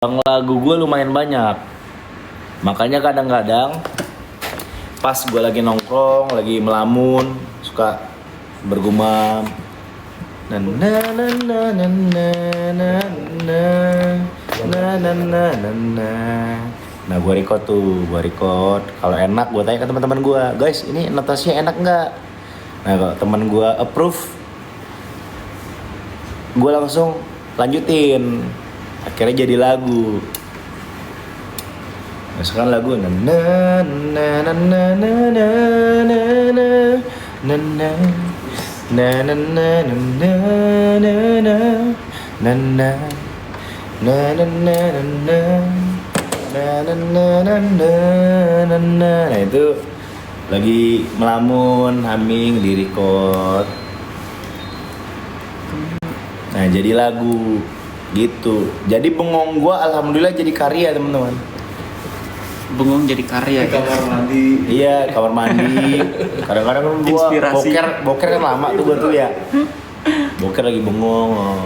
Lagu gue lumayan banyak. Makanya kadang-kadang pas gue lagi nongkrong, lagi melamun, suka bergumam. Na na na na na na na na na na na. Nah gue record. Kalau enak gue tanya ke teman-teman gue, guys ini notasinya enak nggak? Nah kalau teman gue approve, gue langsung lanjutin. Akhirnya jadi lagu. Nah, sekarang lagu na na na na na na na na na na na na na na na na na na na. Nah itu lagi melamun, humming, di record. Nah jadi lagu gitu. Jadi bengong gua alhamdulillah jadi karya teman-teman. Bengong jadi karya. Kamar mandi. Iya kamar mandi. Kadang-kadang kan gua Inspirasi. boker kan lama tuh gua tuh ya. Boker lagi bengong.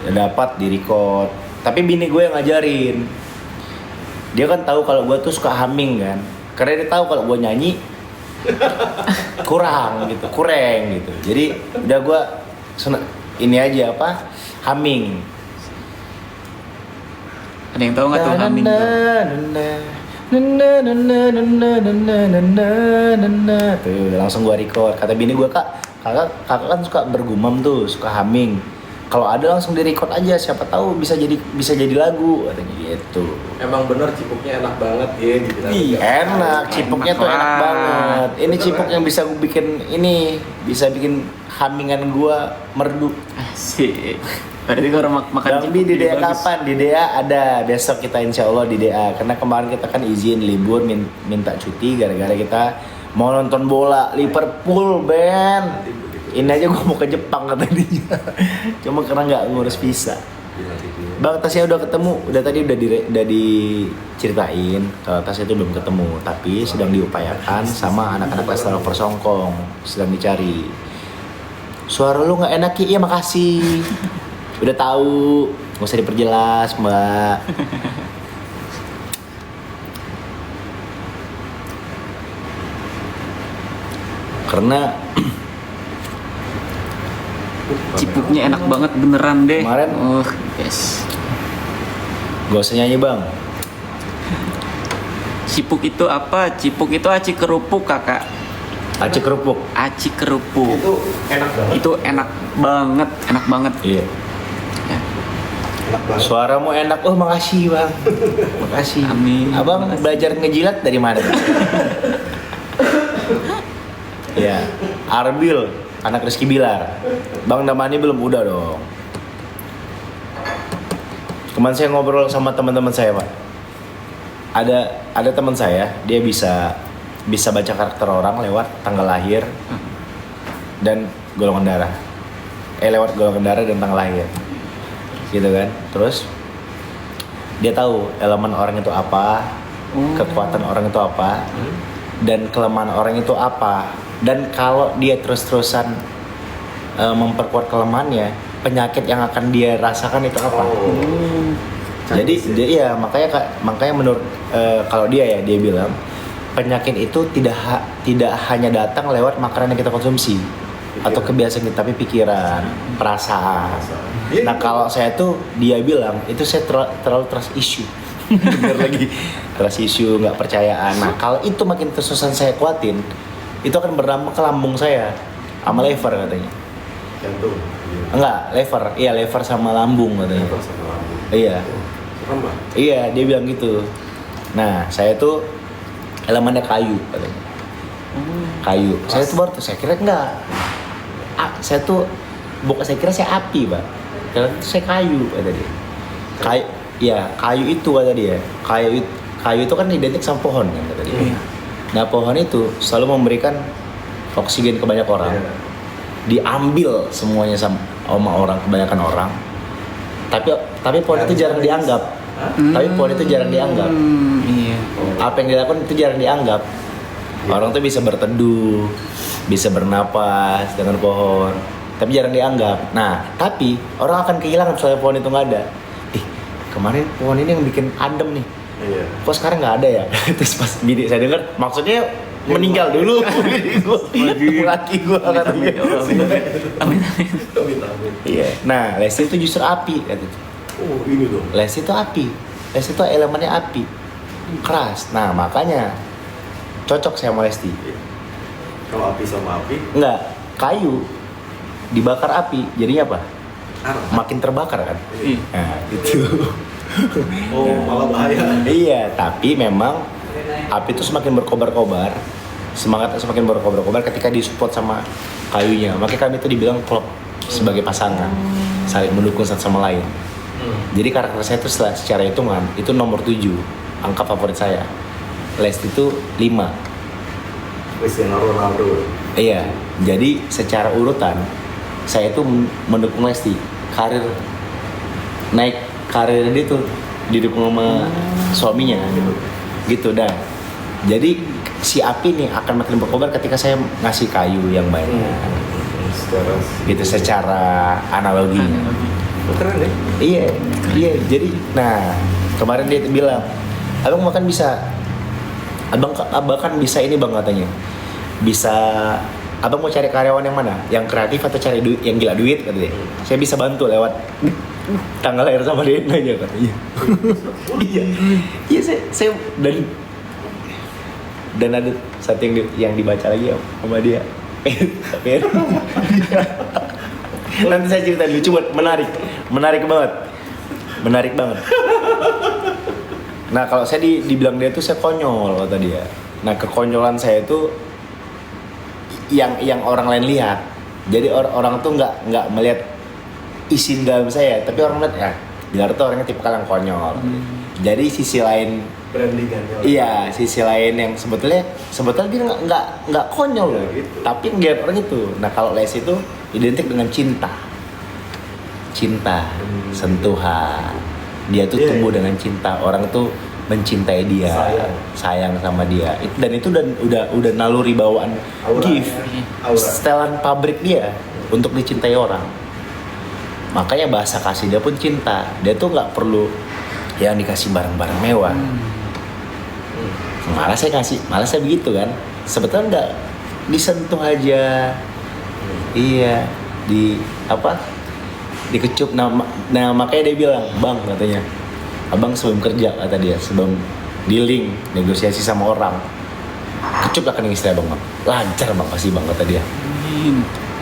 Ya dapat di record. Tapi bini gue yang ngajarin. Dia kan tahu kalau gua tuh suka humming kan. Karena dia tahu kalau gua nyanyi kurang gitu. Jadi udah gua ini aja apa? Humming. Ada yang tahu nggak tuh humming tuh? Tuh langsung gua record. Kata bini gua kakak kan suka bergumam tuh, suka humming. Kalau ada langsung di record aja, siapa tahu bisa jadi lagu katanya gitu. Emang bener cipuknya enak banget ya dibilang. Ih, enak, cipuknya tuh enak banget. Ini cipuk yang bisa gue bikin bisa bikin hummingan gua merdu. Asik. Berarti kalau makan Bang Bi di DA bagus. kapan? Di DA ada besok kita insya Allah di DA. Karena kemarin kita kan izin libur minta cuti gara-gara kita mau nonton bola Liverpool Ben. Ini aja gue mau ke Jepang katanya. Cuma karena nggak ngurus visa. Bang tasnya udah ketemu, udah diceritain kalau tasnya itu belum ketemu, tapi sedang diupayakan sama anak-anak Lestari Songkong, sedang dicari. Suara lu nggak enak iya makasih. Udah tahu, nggak usah diperjelas mbak. Karena Cipuknya enak banget beneran deh. Kemarin- Yes. gak usah nyanyi bang. Cipuk itu apa? Cipuk itu aci kerupuk kakak. Aci kerupuk. Aci kerupuk. Itu enak banget. Itu enak banget. Iya. Ya. Enak banget. Suaramu enak. Oh makasih bang. Makasih. Amin. Abang Makasih. belajar ngejilat dari mana? Ya. Arbil, anak Rizky Bilar. Bang Damani belum udah dong. Kemarin saya ngobrol sama teman-teman saya pak. Ada teman saya, dia bisa baca karakter orang lewat tanggal lahir dan golongan darah. Lewat golongan darah dan tanggal lahir. Gitu kan. Terus dia tahu elemen orang itu apa, kekuatan orang itu apa, dan kelemahan orang itu apa. Dan kalau dia terus-terusan memperkuat kelemahannya, penyakit yang akan dia rasakan itu apa. Jadi dia makanya menurut kalau dia bilang penyakit itu tidak hanya datang lewat makanan yang kita konsumsi atau kebiasaan kita, tapi pikiran, perasaan. Nah kalau saya tuh dia bilang itu saya terlalu trust issue. Bener lagi trust issue, nggak percayaan. Nah kalau itu makin terus-terusan saya kuatin, itu akan berdampak ke lambung saya sama lever katanya. Jantung. Enggak, lever sama lambung katanya. Lever sama lambung. Iya. Serem banget. Iya, dia bilang gitu. Nah, saya tuh elemennya kayu katanya. Kayu. Saya tuh baru tuh, saya kira enggak. Saya tuh saya kira saya api, Pak. Ternyata saya kayu kata dia. Kayu itu kata dia. Kayu itu kan identik sama pohon kan kata dia. Iya. Nah, pohon itu selalu memberikan oksigen ke banyak orang. Iya. Diambil semuanya sama orang, kebanyakan orang. Tapi pohon itu jarang dianggap. Tapi pohon itu jarang dianggap. Iya. Apa yang dilakukan itu jarang dianggap. Orang tuh bisa berteduh, bisa bernapas dengan pohon, tapi jarang dianggap. Nah, tapi orang akan kehilangan soalnya pohon itu nggak ada. kemarin pohon ini yang bikin adem nih, Iya. kok sekarang nggak ada ya? Terus pas bini saya denger, maksudnya meninggal dulu laki gue katanya. Amin. Amin. Iya. Nah, Lesti itu justru api katanya. Oh, ini dong. Lesti itu api. Lesti itu elemennya api. Keras. Nah, makanya cocok saya sama Lesti. Kalau api sama api, Enggak, kayu dibakar api, jadinya apa? arah. Makin terbakar kan? Ih, Nah, itu. Oh, malah bahaya. Iya, tapi memang api itu semakin berkobar-kobar, semangatnya semakin berkobar-kobar ketika disupport sama kayunya. Makanya kami itu dibilang klop sebagai pasangan, saling mendukung satu sama lain. Jadi karakter saya itu secara hitungan itu nomor 7, angka favorit saya. Lesti itu 5. Cristiano Ronaldo. Iya, jadi secara urutan saya itu mendukung Lesti. Karir dia tuh didukung sama suaminya gitu dah. Jadi si api nih akan makin berkobar ketika saya ngasih kayu yang banyak. Secara Gitu secara analogi. keren ya. Iya. Jadi, nah kemarin dia bilang, abang makan bisa, abang kan bisa ini bang katanya, bisa. Abang mau cari karyawan yang mana? Yang kreatif atau cari duit, yang gila duit katanya. Saya bisa bantu lewat tanggal lahir sama dia aja katanya. Iya saya dan ada satu yang dibaca lagi sama dia. Tapi nanti saya ceritain lucu buat menarik banget. Nah kalau saya dibilang dia tuh saya konyol kata dia. Nah kekonyolan saya itu yang orang lain lihat. Jadi orang tuh nggak melihat isi dalam saya, tapi orang lihat ya Bilar tuh orangnya tipikal yang konyol. Jadi sisi lain Brandingannya. iya, sisi lain yang sebetulnya dia nggak konyol loh, Ya, gitu. tapi ngeliat orang itu. Nah kalau Lesti itu identik dengan cinta, sentuhan. Dia tuh Iya, tumbuh iya. dengan cinta. Orang tuh mencintai dia, sayang sama dia. Dan itu udah naluri bawaan Aura. gift, Aura. setelan pabrik dia untuk dicintai orang. Makanya bahasa kasih dia pun cinta. Dia tuh nggak perlu yang dikasih barang-barang mewah. Malah saya begitu kan. Sebetulnya nggak disentuh aja. Iya, dikecup. Nah makanya dia bilang, bang katanya, abang sebelum kerja kata dia, sebelum dealing negosiasi sama orang, kecup lah kening istri abang, bang. Lancar bang pasti bang kata dia.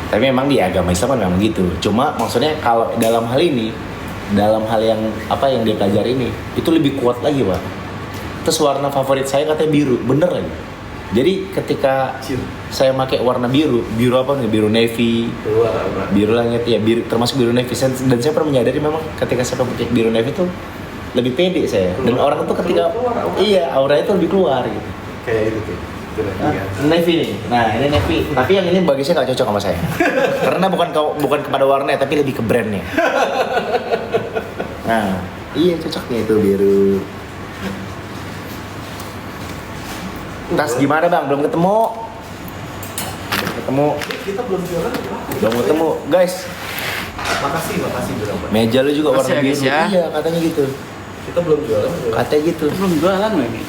Tapi memang di agama Islam kan memang gitu. Cuma maksudnya kalau dalam hal ini, dalam hal yang dia pelajari ini, itu lebih kuat lagi pak. Terus warna favorit saya katanya biru, bener lagi. Jadi ketika saya pakai warna biru apa nih? Biru navy, Keluar aura. biru langit ya, biru termasuk biru navy. Dan saya pernah menyadari memang ketika saya pakai biru navy itu lebih pede saya. Dan orang tuh ketika Keluar aura. iya auranya itu lebih keluar gitu. Kayak itu tuh. Itu lagi kan. Navy nih. Nah, ini navy. Tapi yang ini bagi saya nggak cocok sama saya. Karena bukan kepada warnanya, tapi lebih ke brandnya. Nah, iya cocoknya itu biru. Tas gimana bang? Belum ketemu. Kita belum jualan berapa? Belum ketemu, guys. Makasih berapa? Meja lu juga warna Makasih ya, biru. guys, ya. Iya, katanya gitu. Kita belum jualan. Katanya gitu. belum jualan lagi.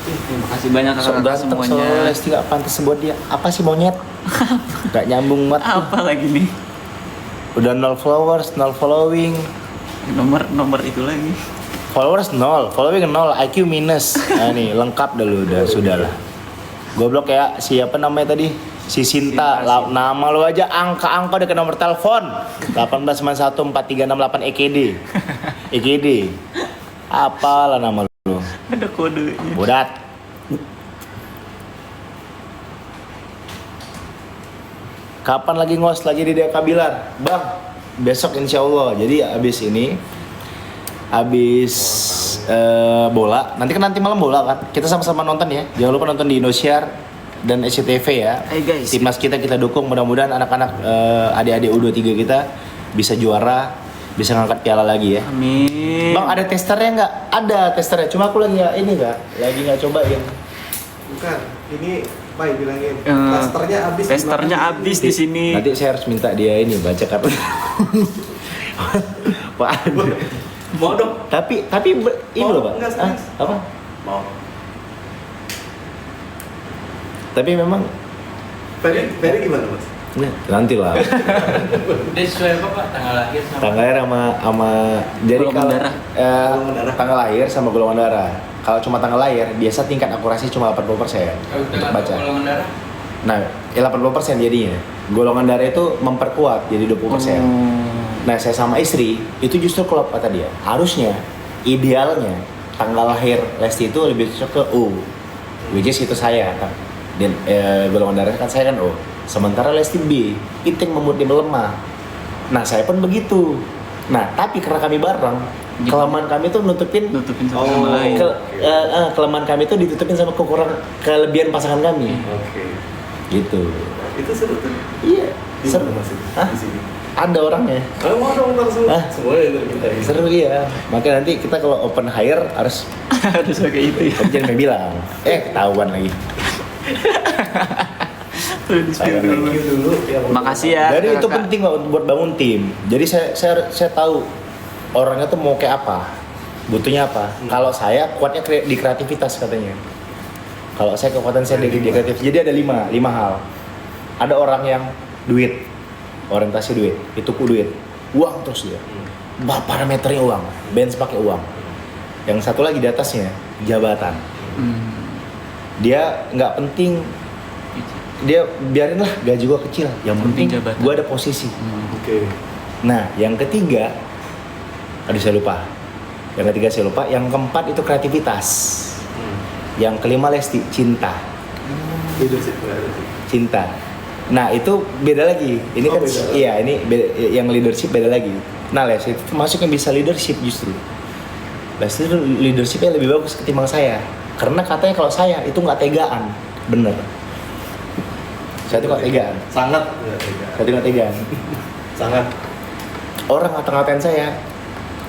Terima kasih banyak Sok kakak ganteng, semuanya. soalnya Lesti gak pantas buat dia. Apa sih monyet? Gak nyambung banget. Apa lagi nih? Udah 0 followers, 0 following. Nomor itu lagi. Followers 0, following 0, IQ minus. Nah nih, lengkap dah lu, udah sudahlah. Goblok ya, siapa namanya tadi? Si Sinta, nama lu aja angka udah ke nomor telepon. 18914368 EKD. EKD. Apalah nama lu? Ada kodenya. Budat. Kapan lagi ngos lagi di Deka Bilar? Bang, besok insya Allah. Jadi abis bola. Nanti malam bola kan. Kita sama-sama nonton ya. Jangan lupa nonton di Indosiar dan SCTV ya. Hai guys. Timnas kita dukung. Mudah-mudahan anak-anak adik-adik U23 kita bisa juara, bisa ngangkat piala lagi ya. Amin. Bang ada testernya nggak? Ada testernya. Cuma aku lagi nggak cobain. Bukan, ini Pai bilangin. Testernya habis. Testernya habis di sini. Nanti saya harus minta dia ini baca kartu. Waduh. Mau dong. Tapi ini Mau, loh Pak. enggak, serius. Apa? Mau. Tapi memang Ferry gimana mas? nanti lah. Dia sesuai apa Pak? Tanggal lahir sama Tanggal lahir sama jadi Golongan kalau darah. Golongan darah. tanggal lahir sama golongan darah. Kalau cuma tanggal lahir, biasa tingkat akurasi cuma 80% Oh, untuk dengan baca. golongan darah? Nah, 80% jadinya. Golongan darah itu memperkuat jadi 20%. Nah, saya sama istri itu justru kalau kata dia, harusnya idealnya tanggal lahir Lesti itu lebih cocok ke U. Which is itu saya kan. Dan golongan darah kan saya kan O. Sementara Lesti B, itu yang membuat dia melemah. Nah, saya pun begitu. Nah, tapi karena kami bareng, Gitu. kelemahan kami tuh nutupin satu Oh. sama lain. kelemahan kami itu ditutupin sama kekurangan kelebihan pasangan kami. Oke. Gitu. Itu seru tuh. Iya, Di seru. mana mas? Hah? Di sini. Ada orangnya. Mau dong langsung. Hah? Semuanya dari kita. Seru iya. Makanya nanti kita kalau open hire harus Harus kayak itu ya. jangan bilang. Ketahuan lagi. Thank you dulu. Makasih ya. Jadi itu Kakak. penting Pak, buat bangun tim. Jadi saya tahu orangnya tuh mau kayak apa, butuhnya apa. Kalau saya kuatnya di kreativitas katanya. Kalau saya kekuatan saya di kreatif. Jadi ada lima hal. Ada orang yang duit, orientasi duit, itu duit, uang terus dia. Parameternya uang, bench pakai uang. Yang satu lagi di atasnya jabatan. Dia nggak penting, dia biarin lah gaji gua kecil. Yang penting jabatan. gua ada posisi. Oke. Nah, yang ketiga, aduh saya lupa. Yang ketiga saya lupa. Yang keempat itu kreativitas. Yang kelima Lesti, cinta. Leadership berarti. Cinta. Nah, itu beda lagi. Ini Oh, kan beda. iya, ini yang leadership beda lagi. Nah, Lesti itu termasuk yang bisa leadership justru. Lesti itu leadershipnya lebih bagus ketimbang saya. Karena katanya kalau saya itu nggak tegaan. Bener. Saya itu nggak tegaan. Sangat nggak tega. Saya itu nggak tegaan. Sangat. Orang ngata-ngatain saya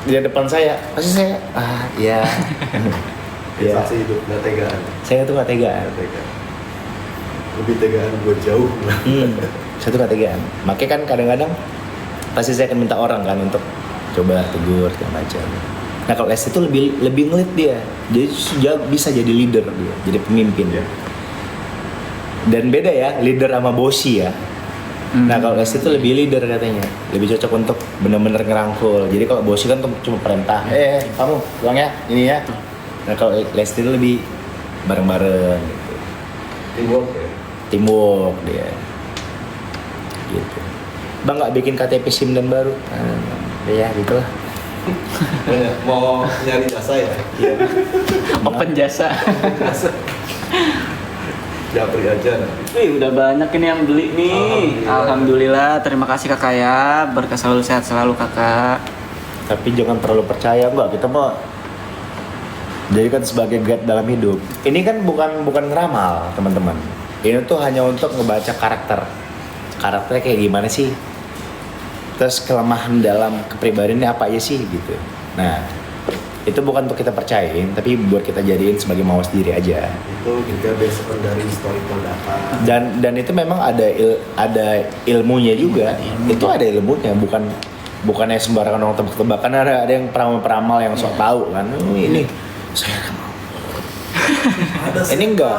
di depan saya, pasti saya iya. Iya. Saksi hidup nggak tegaan. Saya tuh nggak tegaan. Nggak tegaan. Lebih tegaan buat jauh. Saya tuh nggak tegaan. Makanya kan kadang-kadang pasti saya akan minta orang kan untuk coba tegur segala macam. Nah kalau Lesti itu lebih ngelit dia, jadi bisa jadi leader dia, jadi pemimpin. Iya. Dan beda ya leader sama bosi ya. Nah kalau Lesti itu lebih leader katanya, lebih cocok untuk benar-benar ngerangkul. Jadi kalau bosi kan tuh cuma perintah, kamu pulang ya, ini ya. Nah kalau Lesti itu lebih bareng-bareng, gitu. Teamwork ya. Teamwork dia, gitu. Bang nggak bikin KTP SIM dan baru, ya gitulah. Mau nyari jasa ya? Open jasa. Japri aja. Wih, udah banyak ini yang beli nih. Alhamdulillah. Terima kasih kakak ya. Berkah selalu, sehat selalu kakak. Tapi jangan terlalu percaya, enggak, kita mau jadikan sebagai guide dalam hidup. Ini kan bukan ngeramal, teman-teman. Ini tuh hanya untuk ngebaca karakternya kayak gimana sih, terus kelemahan dalam kepribadiannya apa aja sih gitu. Nah, itu bukan untuk kita percayain, tapi buat kita jadiin sebagai mawas diri aja. Itu juga based on dari historical data. Dan itu memang ada ilmunya juga. Itu ada ilmunya, bukannya sembarangan orang tebak-tebakan. Ada yang peramal yang sok tahu kan. Ini saya nggak mau. Ini enggak.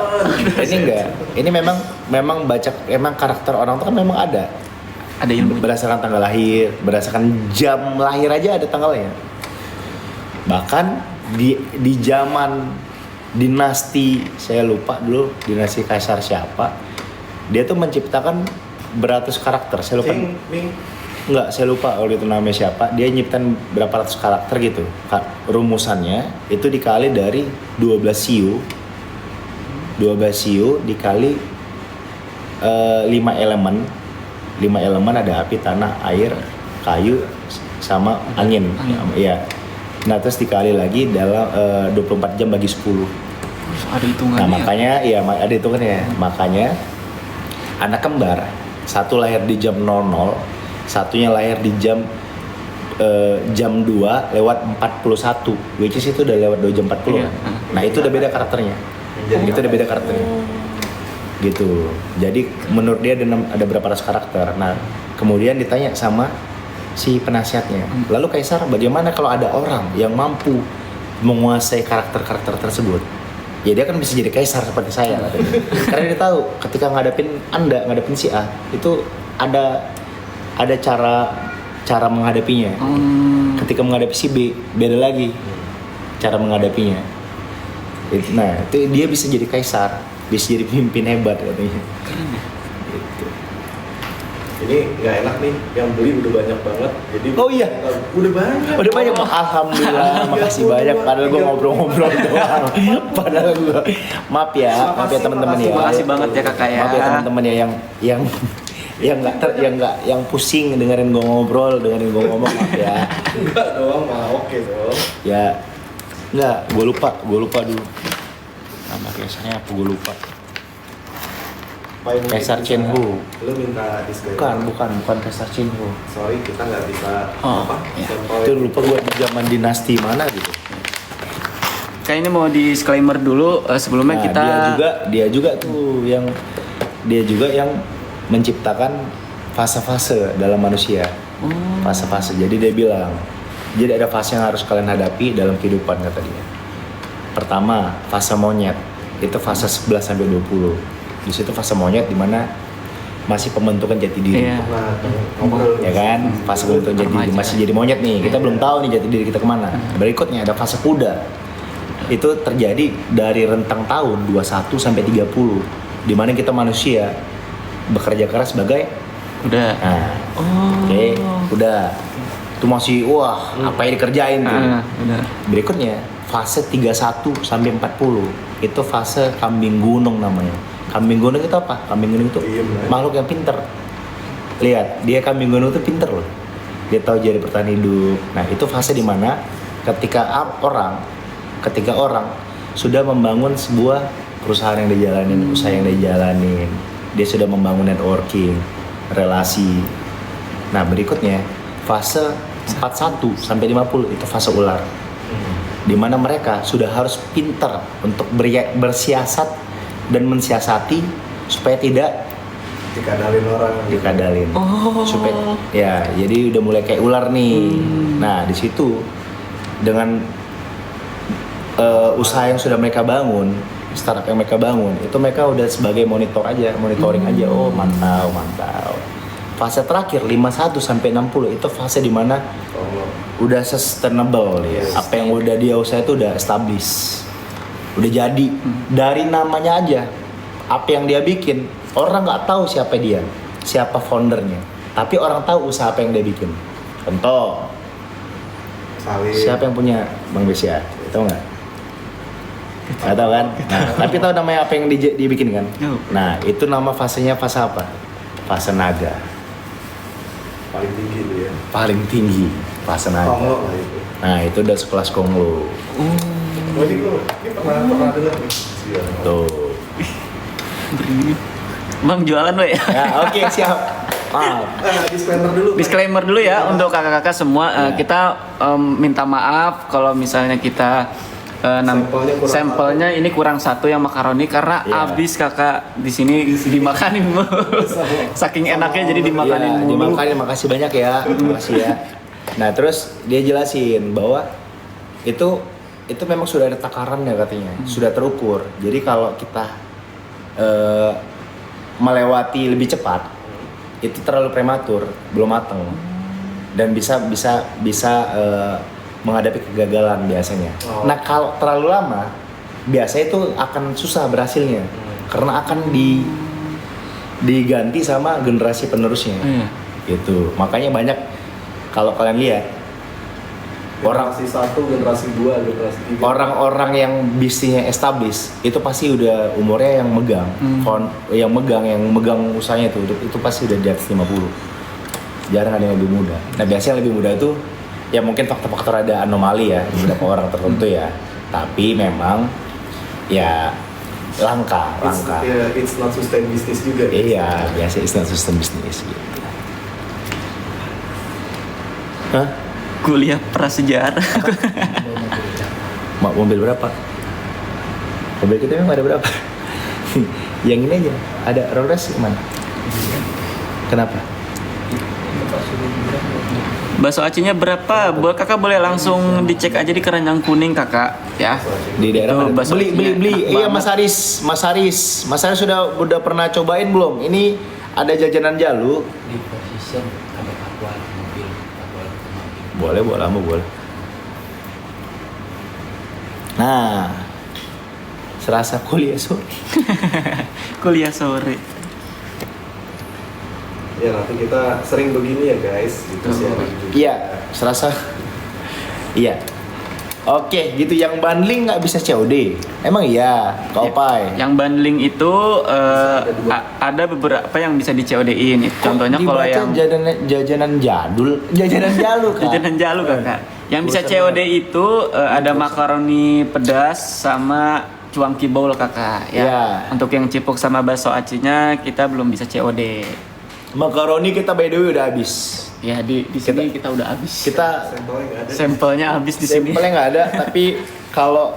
Ini memang baca, emang karakter orang itu kan memang ada. Ada ilmu. Berdasarkan tanggal lahir, berdasarkan jam lahir aja ada tanggalnya. Bahkan di zaman dinasti, saya lupa dulu dinasti kaisar siapa, dia tuh menciptakan beratus karakter. Saya lupa. Ming. Enggak, saya lupa kalau itu namanya siapa. Dia nyiptain berapa ratus karakter gitu. Rumusannya itu dikali dari 12 siu. 12 siu dikali 5 elemen. 5 elemen ada api, tanah, air, kayu, sama angin. Iya. Nah, terus dikali lagi dalam 24 jam bagi 10. Ada hitungannya. Nah, makanya ya ada hitungannya. Makanya anak kembar, satu lahir di jam 00, satunya lahir di jam 2 lewat 41, which is itu udah lewat 2 jam 40. Iya. Nah, itu udah beda karakternya. Itu udah beda karakternya. Gitu. Jadi menurut dia ada berapa ratus karakter. Nah, kemudian ditanya sama si penasihatnya. Lalu Kaisar, bagaimana kalau ada orang yang mampu menguasai karakter-karakter tersebut? Ya dia kan bisa jadi kaisar seperti saya katanya. Karena dia tahu ketika ngadepin si A itu ada cara menghadapinya. Ketika menghadapi si B beda lagi cara menghadapinya. Nah itu dia bisa jadi kaisar, bisa jadi pemimpin hebat katanya. Gitu. Ini nggak enak nih, yang beli udah banyak banget. Jadi Oh iya. udah banyak. Udah banyak, alhamdulillah, makasih banyak. Padahal gue ngobrol-ngobrol doang. Padahal gue, maaf ya teman-teman ya. Makasih banget ya kakak ya. Maaf ya teman-teman ya yang pusing dengerin gue ngobrol, dengerin gue ngomong, maaf ya. Enggak dong, oke dong. Ya, enggak, gue lupa dulu. Nama kaisarnya apa gue lupa. Kaisar Chen Hu. Lu minta disclaimer. Bukan Kaisar Chen Hu. Sorry, kita nggak bisa iya. Itu lupa gue di zaman dinasti mana gitu. Kayak ini mau disclaimer dulu sebelumnya Nah, kita dia juga yang menciptakan fase-fase dalam manusia. Fase-fase. Jadi dia bilang, jadi ada fase yang harus kalian hadapi dalam kehidupan kata dia. Pertama, fase monyet. Itu fase 11 sampai 20. Di situ fase monyet di mana masih pembentukan jati diri. Iya. Ya kan? Fase pembentukan jati diri masih jadi monyet nih. Kita belum tahu nih jati diri kita kemana. Berikutnya ada fase kuda. Itu terjadi dari rentang tahun 21 sampai 30, di mana kita manusia bekerja keras sebagai udah. nah, oke, udah. Itu masih apa yang dikerjain tuh. Udah. Berikutnya fase 31 sampai 40. Itu fase kambing gunung namanya. Kambing gunung itu apa? Kambing gunung itu Iya, benar. makhluk yang pinter. Lihat, dia kambing gunung itu pinter loh. Dia tahu jadi bertahan hidup. Nah, itu fase di mana ketika orang sudah membangun sebuah perusahaan yang dijalanin, usaha yang dijalanin, dia sudah membangun networking, relasi. Nah, berikutnya fase 41 sampai 50 itu fase ular. Di mana mereka sudah harus pinter untuk bersiasat dan mensiasati supaya tidak Dikadalin orang. dikadalin. Supaya ya, jadi udah mulai kayak ular nih. Nah, di situ dengan usaha yang sudah mereka bangun, startup yang mereka bangun, itu mereka udah sebagai monitoring aja. Oh, mantau. Fase terakhir 51 sampai 60 itu fase di mana udah sustainable ya. Apa yang udah dia usaha itu udah established. Udah jadi dari namanya aja. Apa yang dia bikin, orang nggak tahu siapa dia, siapa foundernya. Tapi orang tahu usaha apa yang dia bikin. Contoh, Salim. siapa yang punya Bang Besia? Tahu nggak? Nggak tahu kan? Nah, tapi tahu namanya apa yang dibikin kan? Tahu. Nah, itu nama fasenya fase apa? Fase naga. Paling tinggi tuh ya. Paling tinggi, fase naga. Konglo lah itu. Nah, itu udah sekelas Konglo. Oh, ini pernah dengar nih. Iya. Tuh. Bang jualan lo ya. Ya, oke, siap. Maaf. Disclaimer dulu Ya untuk kakak-kakak semua kita minta maaf kalau misalnya kita sampelnya ini kurang satu yang makaroni karena Iya. abis kakak di sini dimakanin mulu. Saking enaknya jadi dimakanin Iya, mulu. dimakanin, makasih banyak ya. Makasih ya. Nah, terus dia jelasin bahwa itu memang sudah ada takarannya katanya, sudah terukur. Jadi kalau kita melewati lebih cepat, itu terlalu prematur, belum matang, dan bisa menghadapi kegagalan biasanya. Oh. Nah, kalau terlalu lama, biasanya itu akan susah berhasilnya, karena akan diganti sama generasi penerusnya. Iya. Gitu. Makanya banyak kalau kalian lihat generasi 1, generasi 2, generasi 3. orang-orang yang bisnisnya established itu pasti udah umurnya yang megang, yang megang usahanya itu pasti udah di atas 50. Jarang ada yang lebih muda. Nah, biasanya yang lebih muda itu ya mungkin faktor-faktor ada anomali ya di beberapa orang tertentu ya. Tapi memang ya langka. It's not sustain business juga. Iya, biasa it's not system business gitu. Hah? Kuliah prasejarah. Mobil berapa? Mobil kita memang ada berapa? Yang ini aja, ada Rolls kemana? Kenapa? Bakso acinya berapa? Kakak boleh langsung dicek aja di Keranjang Kuning kakak, ya. Di daerah Itu mana? bakso Beli acinya enak iya banget. Mas Haris sudah pernah cobain belum? Ini ada jajanan Jalu. Di position ada patwal mobil, patwal mobil. Boleh boleh. Nah, serasa kuliah sore. Kuliah sore. Ya nanti kita sering begini ya guys, gitu Tuh. sih enak juga. Iya, serasa. Iya. Oke, gitu yang bundling nggak bisa COD. Emang iya, Kak Opai. Yang bundling itu ada beberapa yang bisa di COD-in. Contohnya kalau yang jajanan jadul, jajanan jalu kan. jajanan Jalu kakak. Yang bisa Bosan COD itu ada makaroni pedas sama cuangki bowl kakak. Ya. Ya. Untuk yang cipuk sama bakso acinya kita belum bisa COD. Makaroni kita by the way udah habis. Ya di sini kita udah habis. Kita Sampelnya nggak ada. Sampelnya habis di sini. sampelnya nggak ada, tapi kalau